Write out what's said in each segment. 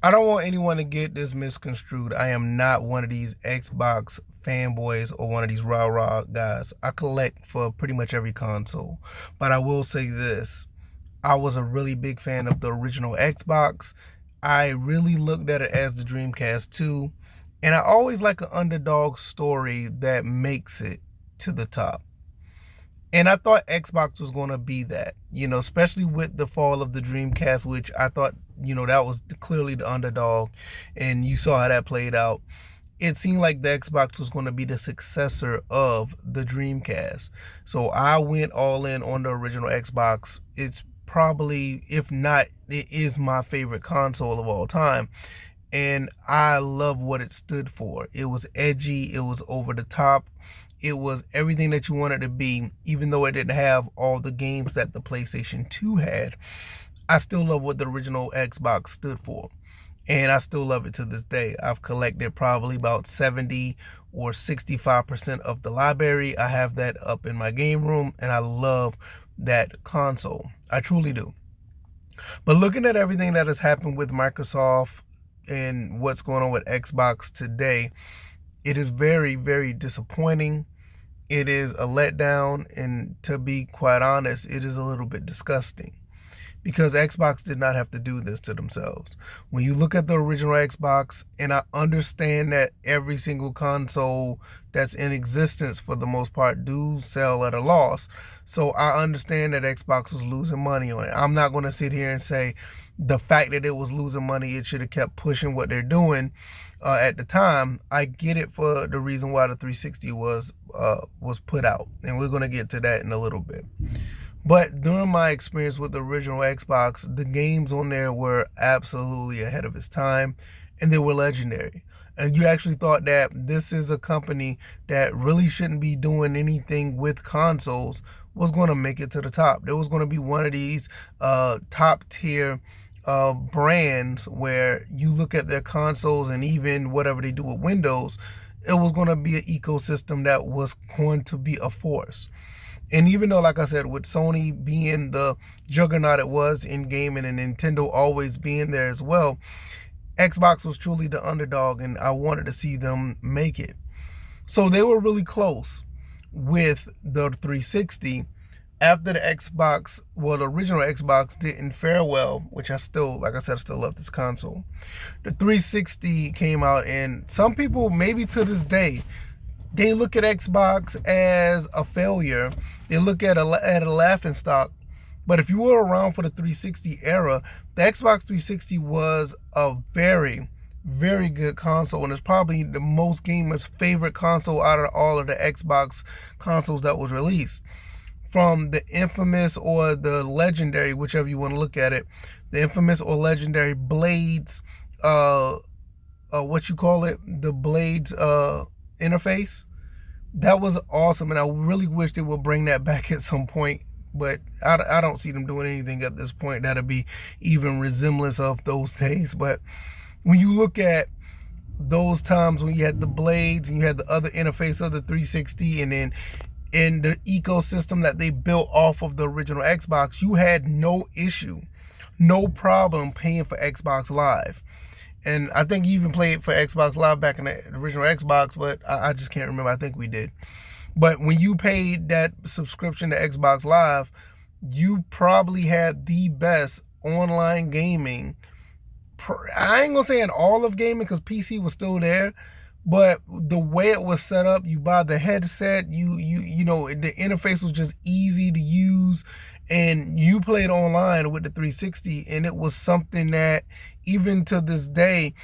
I don't want anyone to get this misconstrued. I am not one of these Xbox fanboys or one of these rah-rah guys. I collect for pretty much every console. But I will say this. I was a really big fan of the original Xbox. I really looked at it as the Dreamcast too. And I always like an underdog story that makes it to the top. And I thought Xbox was going to be that, especially with the fall of the Dreamcast, which I thought, that was clearly the underdog. And you saw how that played out. It seemed like the Xbox was going to be the successor of the Dreamcast. So I went all in on the original Xbox. It's probably, if not, it is my favorite console of all time. And I love what it stood for. It was edgy, it was over the top, it was everything that you wanted to be, even though it didn't have all the games that the PlayStation 2 had. I still love what the original Xbox stood for. And I still love it to this day. I've collected probably about 70 or 65% of the library. I have that up in my game room, and I love that console. I truly do. But looking at everything that has happened with Microsoft and what's going on with Xbox today, it is very, very disappointing. It is a letdown, and to be quite honest, it is a little bit disgusting because Xbox did not have to do this to themselves. When you look at the original Xbox, and I understand that every single console that's in existence for the most part do sell at a loss. So I understand that Xbox was losing money on it. I'm not going to sit here and say the fact that it was losing money, it should have kept pushing what they're doing at the time. I get it for the reason why the 360 was put out, and we're going to get to that in a little bit. But during my experience with the original Xbox, the games on there were absolutely ahead of its time, and they were legendary. And you actually thought that this is a company that really shouldn't be doing anything with consoles was going to make it to the top. There was going to be one of these top tier brands where you look at their consoles and even whatever they do with Windows, it was going to be an ecosystem that was going to be a force. And even though, like I said, with Sony being the juggernaut it was in gaming and Nintendo always being there as well, Xbox was truly the underdog, and I wanted to see them make it. So they were really close with the 360. After the Xbox, well, the original Xbox didn't fare well, which I still, like I said, I still love this console. The 360 came out, and some people, maybe to this day, they look at Xbox as a failure. They look at a laughing stock. But if you were around for the 360 era, the Xbox 360 was a very, very good console, and it's probably the most gamers' favorite console out of all of the Xbox consoles that was released. From the infamous or the legendary, whichever you want to look at it, the infamous or legendary Blades, what you call it, the Blades interface. That was awesome, and I really wish they would bring that back at some point. But I don't see them doing anything at this point that'll be even resemblance of those days. But when you look at those times when you had the Blades and you had the other interface of the 360, and then in the ecosystem that they built off of the original Xbox, you had no issue, no problem paying for Xbox Live. And I think you even played for Xbox Live back in the original Xbox, but I just can't remember. I think we did. But when you paid that subscription to Xbox Live, you probably had the best online gaming. I ain't gonna say in all of gaming because PC was still there, but the way it was set up, you buy the headset, you know, the interface was just easy to use, and you played online with the 360, and it was something that even to this day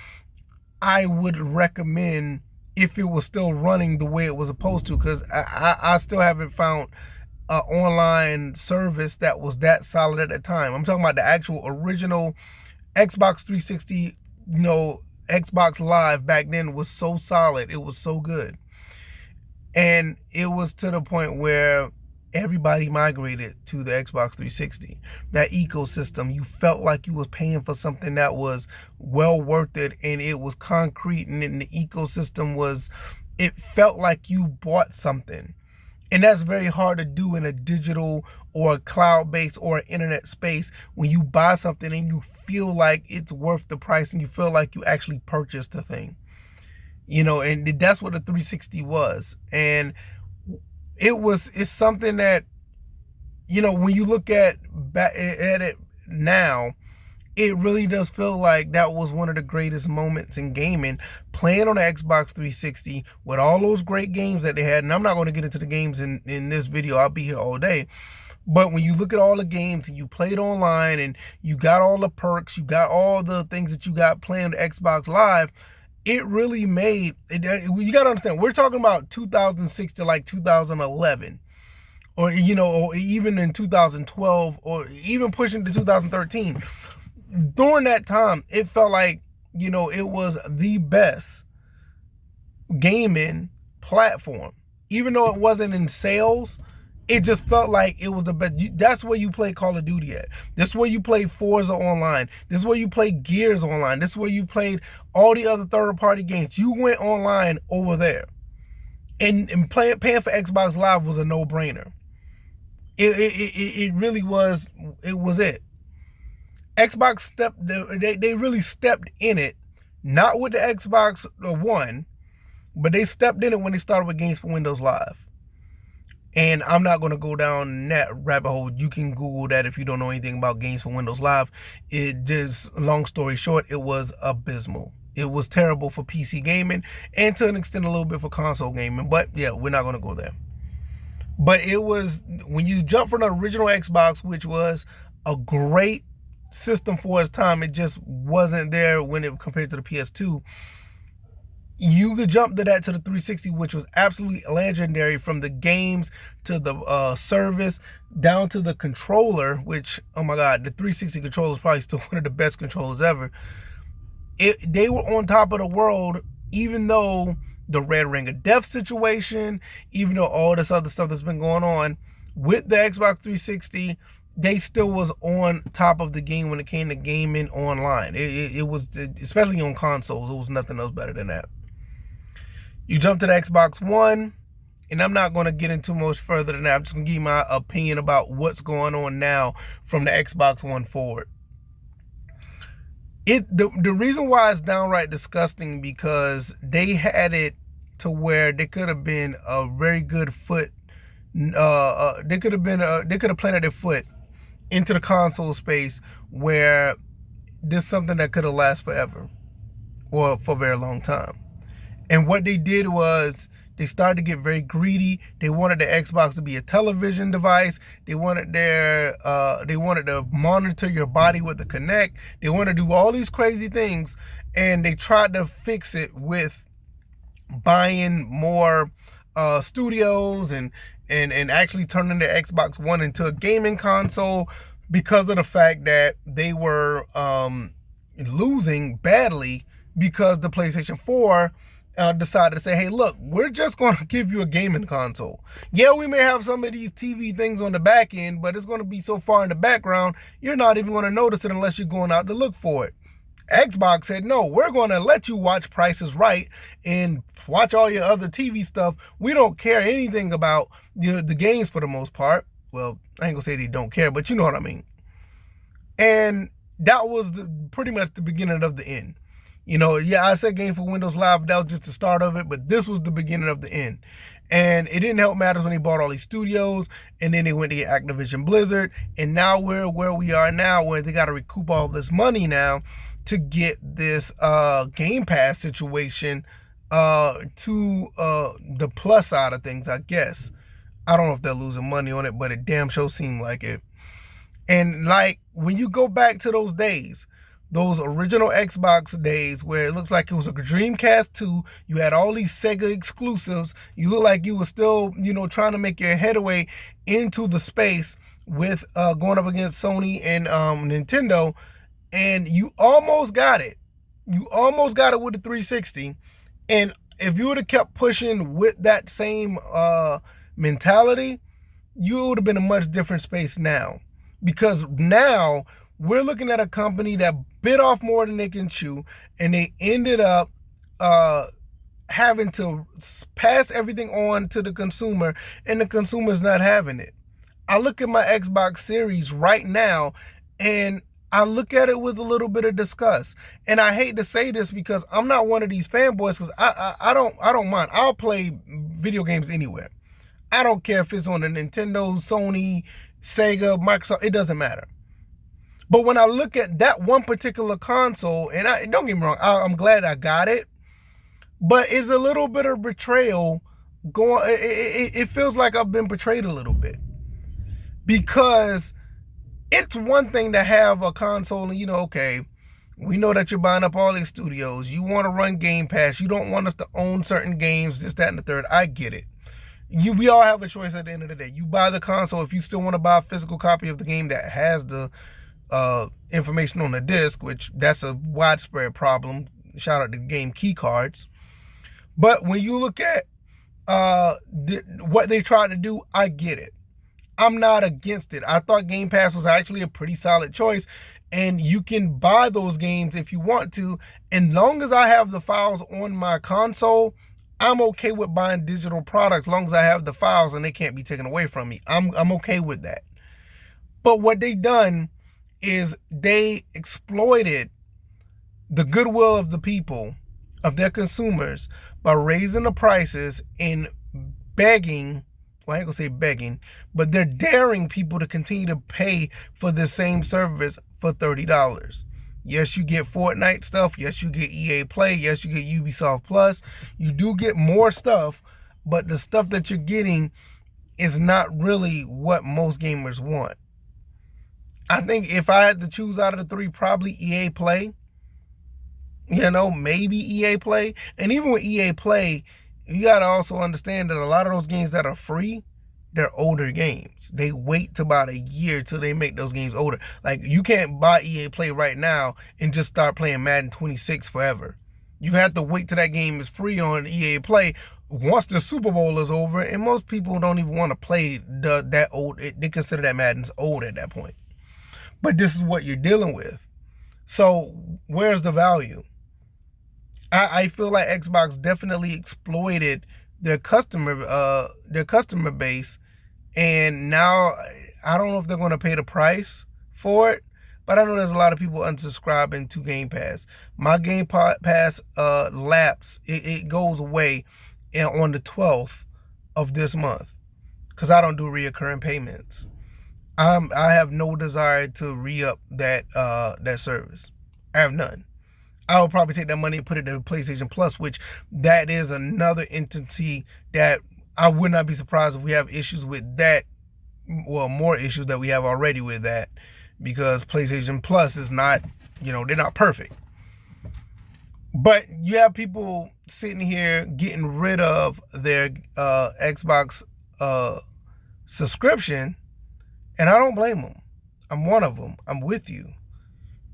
I would recommend if it was still running the way it was supposed to, because I still haven't found an online service that was that solid at the time. I'm talking about the actual original Xbox 360, Xbox Live back then was so solid. It was so good. And it was to the point where everybody migrated to the Xbox 360. That ecosystem, you felt like you was paying for something that was well worth it, and it was concrete, and the ecosystem was, it felt like you bought something. And that's very hard to do in a digital or a cloud-based or an internet space, when you buy something and you feel like it's worth the price and you feel like you actually purchased the thing. And that's what the 360 was. And it's something that, when you look at it now, it really does feel like that was one of the greatest moments in gaming, playing on the Xbox 360 with all those great games that they had. And I'm not going to get into the games in this video. I'll be here all day. But when you look at all the games and you played online and you got all the perks, you got all the things that you got playing the Xbox Live, it really made it. You got to understand, we're talking about 2006 to like 2011. Or, or even in 2012, or even pushing to 2013. During that time, it felt like, it was the best gaming platform. Even though it wasn't in sales, it just felt like it was the best. That's where you play Call of Duty at. This is where you play Forza online. This is where you play Gears online. This is where you played all the other third-party games. You went online over there. And paying for Xbox Live was a no-brainer. It really was. It was it. Xbox they really stepped in it, not with the Xbox One, but they stepped in it when they started with Games for Windows Live. And I'm not going to go down that rabbit hole. You can Google that if you don't know anything about Games for Windows Live. It just, long story short, it was abysmal. It was terrible for PC gaming and to an extent a little bit for console gaming. But yeah, we're not going to go there. But it was, when you jump from the original Xbox, which was a great system for its time, it just wasn't there when it compared to the PS2. You could jump to the 360, which was absolutely legendary, from the games to the service down to the controller, which, oh my God, the 360 controller is probably still one of the best controllers ever. They were on top of the world, even though the Red Ring of Death situation, even though all this other stuff that's been going on with the Xbox 360, they still was on top of the game when it came to gaming online. It was, especially on consoles, it was nothing else better than that. You jump to the Xbox One, and I'm not going to get into much further than that. I'm just going to give you my opinion about what's going on now from the Xbox One forward. The reason why it's downright disgusting, because they had it to where they could have been a very good foot. They could have planted their foot into the console space where this is something that could have lasted forever, or for a very long time. And what they did was they started to get very greedy. They wanted the Xbox to be a television device. They wanted to monitor your body with the Kinect. They wanted to do all these crazy things, and they tried to fix it with buying more studios and actually turning the Xbox One into a gaming console, because of the fact that they were losing badly, because the PlayStation 4 decided to say, hey, look, we're just going to give you a gaming console. Yeah, we may have some of these TV things on the back end, but it's going to be so far in the background, you're not even going to notice it unless you're going out to look for it. Xbox said, no, we're going to let you watch Price is Right and watch all your other TV stuff. We don't care anything about the games for the most part. Well, I ain't going to say they don't care, but you know what I mean. And that was pretty much the beginning of the end. Yeah, I said Game for Windows Live, that was just the start of it, but this was the beginning of the end. And it didn't help matters when they bought all these studios, and then they went to get Activision Blizzard, and now we're where we are now, where they got to recoup all this money now to get this Game Pass situation to the plus side of things, I guess. I don't know if they're losing money on it, but it damn sure seemed like it. And like, when you go back to those days, those original Xbox days where it looks like it was a Dreamcast 2, you had all these Sega exclusives, you look like you were still, trying to make your headway into the space with going up against Sony and Nintendo, and you almost got it. You almost got it with the 360. And if you would have kept pushing with that same mentality, you would have been in a much different space now. Because now we're looking at a company that bit off more than they can chew, and they ended up having to pass everything on to the consumer, and the consumer's not having it. I look at my Xbox Series right now, and I look at it with a little bit of disgust. And I hate to say this because I'm not one of these fanboys, because I don't mind. I'll play video games anywhere. I don't care if it's on the Nintendo, Sony, Sega, Microsoft, it doesn't matter. But when I look at that one particular console, and don't get me wrong, I'm glad I got it, but it's a little bit of betrayal going. It feels like I've been betrayed a little bit, because it's one thing to have a console and, okay, we know that you're buying up all these studios. You want to run Game Pass. You don't want us to own certain games, this, that, and the third. I get it. We all have a choice at the end of the day. You buy the console if you still want to buy a physical copy of the game that has the information on the disc, which that's a widespread problem. Shout out to game key cards. But when you look at what they tried to do, I get it. I'm not against it. I thought Game Pass was actually a pretty solid choice, and you can buy those games if you want to. And long as I have the files on my console, I'm okay with buying digital products, as long as I have the files and they can't be taken away from me. I'm okay with that. But what they done is they exploited the goodwill of the people, of their consumers, by raising the prices and begging, well, I ain't gonna say begging, but they're daring people to continue to pay for the same service for $30. Yes, you get Fortnite stuff. Yes, you get EA Play. Yes, you get Ubisoft Plus. You do get more stuff, but the stuff that you're getting is not really what most gamers want. I think if I had to choose out of the three, probably EA Play. Maybe EA Play. And even with EA Play, you got to also understand that a lot of those games that are free, they're older games. They wait to about a year till they make those games older. Like, you can't buy EA Play right now and just start playing Madden 26 forever. You have to wait till that game is free on EA Play once the Super Bowl is over, and most people don't even want to play that old. They consider that Madden's old at that point. But this is what you're dealing with. So where's the value? I feel like Xbox definitely exploited their customer base, and now I don't know if they're going to pay the price for it, but I know there's a lot of people unsubscribing to Game Pass. My Game Pass lapse, it goes away on the 12th of this month, because I don't do reoccurring payments. I have no desire to re-up that service. I have none. I will probably take that money and put it in PlayStation Plus, which that is another entity that I would not be surprised if we have issues with that. Well, more issues that we have already with that, because PlayStation Plus is not, they're not perfect. But you have people sitting here getting rid of their Xbox subscription, and I don't blame them. I'm one of them. I'm with you.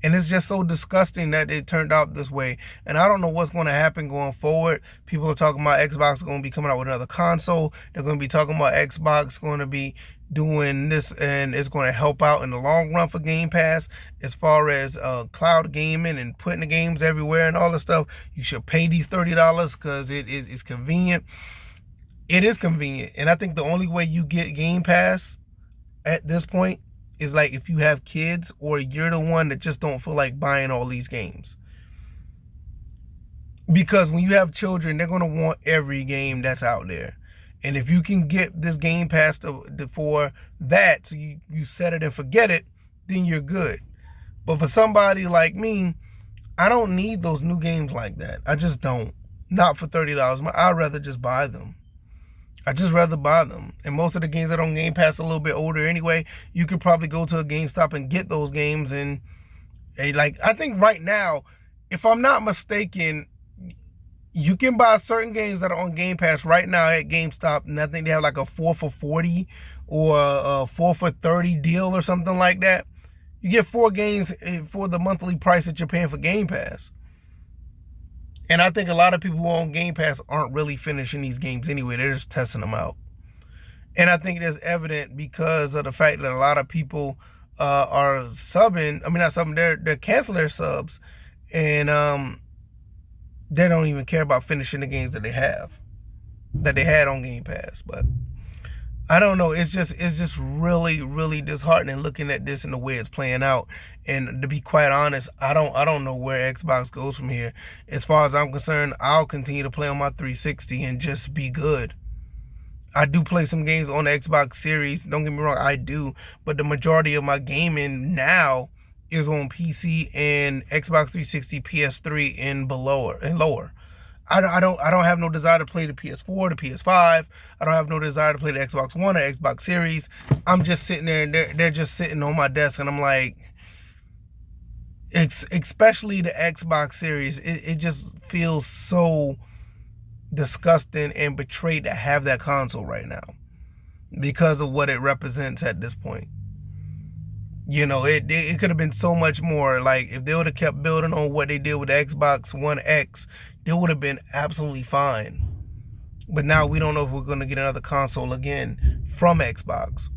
And it's just so disgusting that it turned out this way. And I don't know what's going to happen going forward. People are talking about Xbox is going to be coming out with another console. They're going to be talking about Xbox going to be doing this, and it's going to help out in the long run for Game Pass as far as cloud gaming and putting the games everywhere and all this stuff. You should pay these $30 because it's convenient. It is convenient. And I think the only way you get Game Pass at this point is like if you have kids, or you're the one that just don't feel like buying all these games. Because when you have children, they're going to want every game that's out there. And if you can get this Game Pass for that, so you set it and forget it, then you're good. But for somebody like me, I don't need those new games like that. I just don't. Not for $30. I'd rather just buy them. I just rather buy them. And most of the games that are on Game Pass are a little bit older anyway. You could probably go to a GameStop and get those games. And I think right now, if I'm not mistaken, you can buy certain games that are on Game Pass right now at GameStop, and I think they have like a 4 for $40 or a 4 for $30 deal or something like that. You get 4 games for the monthly price that you're paying for Game Pass. And I think a lot of people who own Game Pass aren't really finishing these games anyway. They're just testing them out. And I think that's evident because of the fact that a lot of people are subbing. I mean, not subbing, they're canceling their subs. And they don't even care about finishing the games that they had on Game Pass. But I don't know. It's just really really disheartening looking at this and the way it's playing out. And to be quite honest, I don't know where Xbox goes from here. As far as I'm concerned, I'll continue to play on my 360 and just be good. I do play some games on the Xbox Series. Don't get me wrong, I do. But the majority of my gaming now is on PC and Xbox 360, PS3, and below and lower. I don't have no desire to play the PS4, the PS5. I don't have no desire to play the Xbox One or Xbox Series. I'm just sitting there and they're just sitting on my desk and I'm like, it's especially the Xbox Series. It just feels so disgusting and betrayed to have that console right now because of what it represents at this point. You know, it could have been so much more. Like if they would have kept building on what they did with the Xbox One X, they would have been absolutely fine. But now we don't know if we're going to get another console again from Xbox.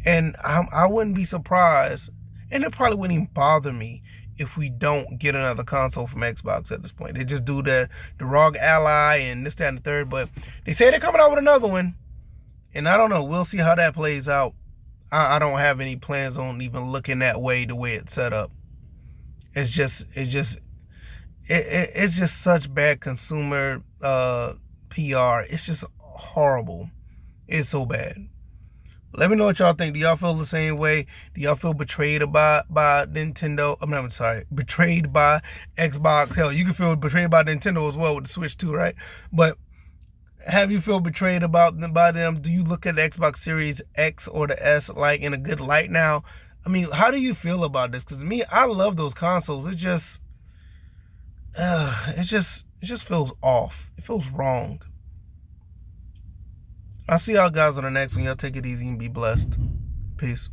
And I wouldn't be surprised, and it probably wouldn't even bother me if we don't get another console from Xbox at this point. They just do the ROG Ally and this, that, and the third. But they say they're coming out with another one. And I don't know. We'll see how that plays out. I don't have any plans on even looking that way, the way it's set up. It's just such bad consumer PR. It's just horrible. It's so bad. Let me know what y'all think. Do y'all feel the same way? Do y'all feel betrayed by Nintendo? I'm sorry, betrayed by Xbox. Hell, you can feel betrayed by Nintendo as well with the Switch too, right? But have you feel betrayed by them? Do you look at the Xbox Series X or the S like in a good light now? I mean, how do you feel about this? Because me, I love those consoles. It just feels off. It feels wrong. I'll see y'all guys on the next one. Y'all take it easy and be blessed. Peace.